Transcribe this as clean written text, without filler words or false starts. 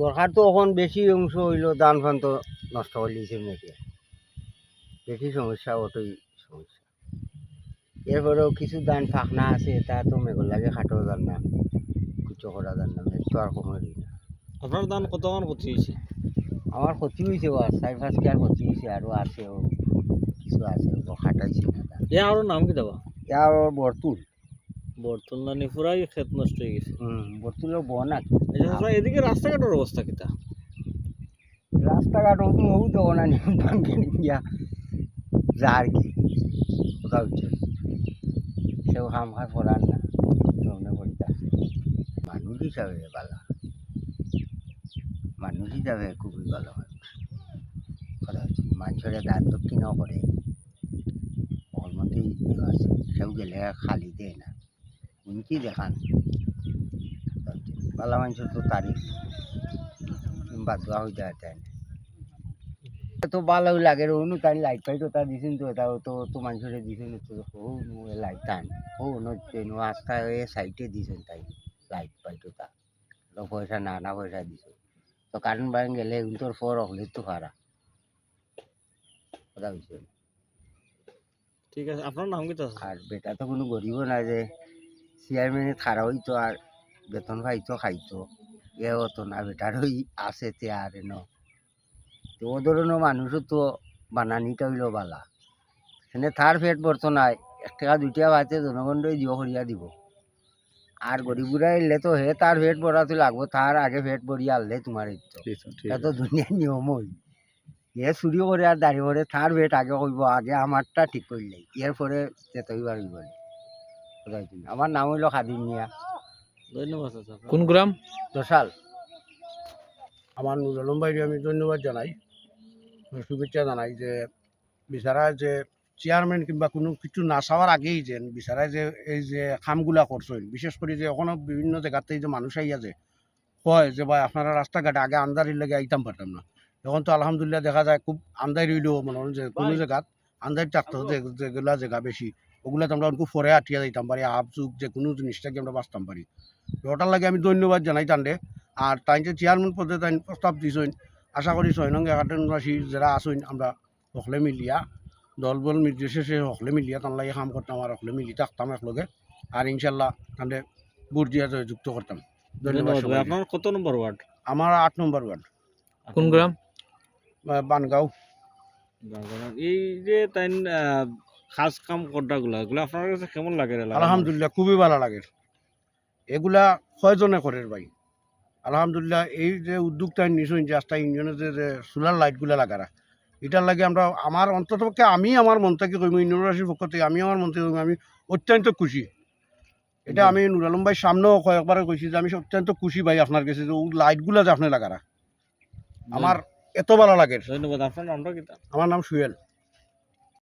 সরকার তো এখন বেশি অংশ হইল ধান ফান তো নষ্ট করে দিয়েছে মেয়েকে, বেশি সমস্যা ওটাই সমস্যা। এরপরেও কিছু ধান ফাঁকনা আছে, তা তো মেঘর লাগে খাটেও যান না, কিছু করা যান না, মেঘ তো আর কমে দিই না। আপনার ধান কতক্ষণ ক্ষতি হয়েছে? আমার ক্ষতি হয়েছে, 4-5 কেয়ার ক্ষতি হয়েছে, আরও আছে কিছু আছে খাটাইছি না ধান। এ আর নাম কি দেওয়া? আর বর্তুল বর্তল নানি পুরাই ক্ষেত নষ্ট হয়ে গেছে। বর্তুলের বন নাকি। এদিকে রাস্তাঘাটের অবস্থা কিতা? রাস্তাঘাট ওগুলো তো না ভাঙ্গে নিয়া যা আর কি, কোথাও সেও হাম খা করার না, মনে করিতে মানুষ হিসাবে ভালো, মানুষ হিসাবে খুবই ভালো হয়। কথা হচ্ছে মানুষের দান দক্ষিণও করে, ওর মধ্যেই আছে, সেও গেলে খালি দেয় না, উনকি দেখান ভালো মানুষের তো তারিখ বাদ দেওয়া হয়ে যায় তাই না। তো ভালো লাগে অনু তাই লাইট ফাইট ওটা দিছেন তো, এটা তো তো মানুষের দিছেন তো লাইট টান ও নো আস্থা হয়ে সাইডে দিছেন তাই লাইট ফাইট ওটা পয়সা না পয়সা দিছে তো কারেন্ট বাড়ি গেলে তোর ফর হলে তো খারাপ কথা হয়েছে। ঠিক আছে, আপনার নাম কি? আর বেটা তো কোনো গরিবও না যে চেয়ারম্যানে খারাপ হইতো আর বেতন পাইতো খাইতো, এ হতো না, বেটার ওই আছে তে আর ন তো ও ধরনের মানুষও তো বানানিটা হইল বালা, সেনে তার পেট ভরতো নাই, 1 টাকা 2 টাকা পাইতে জনগণই জিও করিয়া দিব, আর গরিবুরা এলে তো হে তার পেট ভরাতে লাগবো, তার আগে পেট ভরিয়া আনলে তোমার এটা তো দুনিয়ার নিয়মই। এ চুরি করে আর দাঁড়িয়ে পড়ে তার পেট আগে কইব, আগে আমারটা ঠিক করলে এরপরে যেতেই পারবি বলে। আমার নাম হইল খাদিম মিয়া। ধন্যবাদ। কোন গ্রাম? দশাল। আমার নুর আলম ভাইকে আমি ধন্যবাদ জানাই, শুভেচ্ছা জানাই যে বিচারা যে চেয়ারম্যান কিংবা কোনো কিছু না চাওয়ার আগেই যে বিচারায় যে এই যে কামগুলা করছেন, বিশেষ করে যে এখনো বিভিন্ন জায়গাতে যে মানুষ আইয়া যে হয় যে ভাই আপনারা রাস্তাঘাটে আগে আন্দারির লেগে আইতাম পারতাম না, এখন তো আলহামদুলিল্লাহ দেখা যায় খুব আন্দারি হইলেও মনে হয় যে কোনো জায়গাত আন্দারি থাকতে যেগুলা জায়গা বেশি ওগুলাতে আমরা খুব পরে আটিয়া দিতাম পারি, আপ যুগ যে কোনো জিনিসটাকে আমরা বাঁচতাম পারি। তো ওটার লাগে আমি ধন্যবাদ জানাই তান্ডে। আর তাই যে চেয়ারম্যান পদে তাই প্রস্তাব দিয়েছেন, আশা করি 6 নং একাডেমিবাসী যারা আসেন আমরা সকলে মিলিয়া দল বল নির্বিশেষে সকলে মিলিয়া তার লাগে কাম করতাম আর সকলে মিলি থাকতাম একলগে, আর ইনশাল্লাহ তাহলে ভোট দিয়া যুক্ত করতাম। ধন্যবাদ। আপনার কত নম্বর ওয়ার্ড? আমার 8 নম্বর ওয়ার্ড। কোন গ্রাম? বানগাঁও। এই যে তাই খাস কাম করডাগুলা এগুলো আপনার কাছে কেমন লাগে? আলহামদুলিল্লাহ খুবই ভালো লাগে, এগুলা কয়জনে করে ভাই, আলহামদুলিল্লাহ। এই যে উদ্যোগটা নিশ্চয় যে আস্তা ইউনিয়নের যে সোলার লাইটগুলো লাগারা, এটার লাগে আমরা আমার অন্ততপক্ষে আমি আমার মন থেকে কইম, ইউনিভার্সিটির পক্ষ থেকে আমি আমার মন থেকে কইম, আমি অত্যন্ত খুশি। এটা আমি নুর আলম ভাই সামনেও কয়েকবার কইছি যে আমি অত্যন্ত খুশি ভাই আপনার কাছে যে লাইটগুলো যে আপনি লাগারা, আমার এত ভালো লাগে। ধন্যবাদ। আপনার নামটা কি? আমার নাম সুয়েল।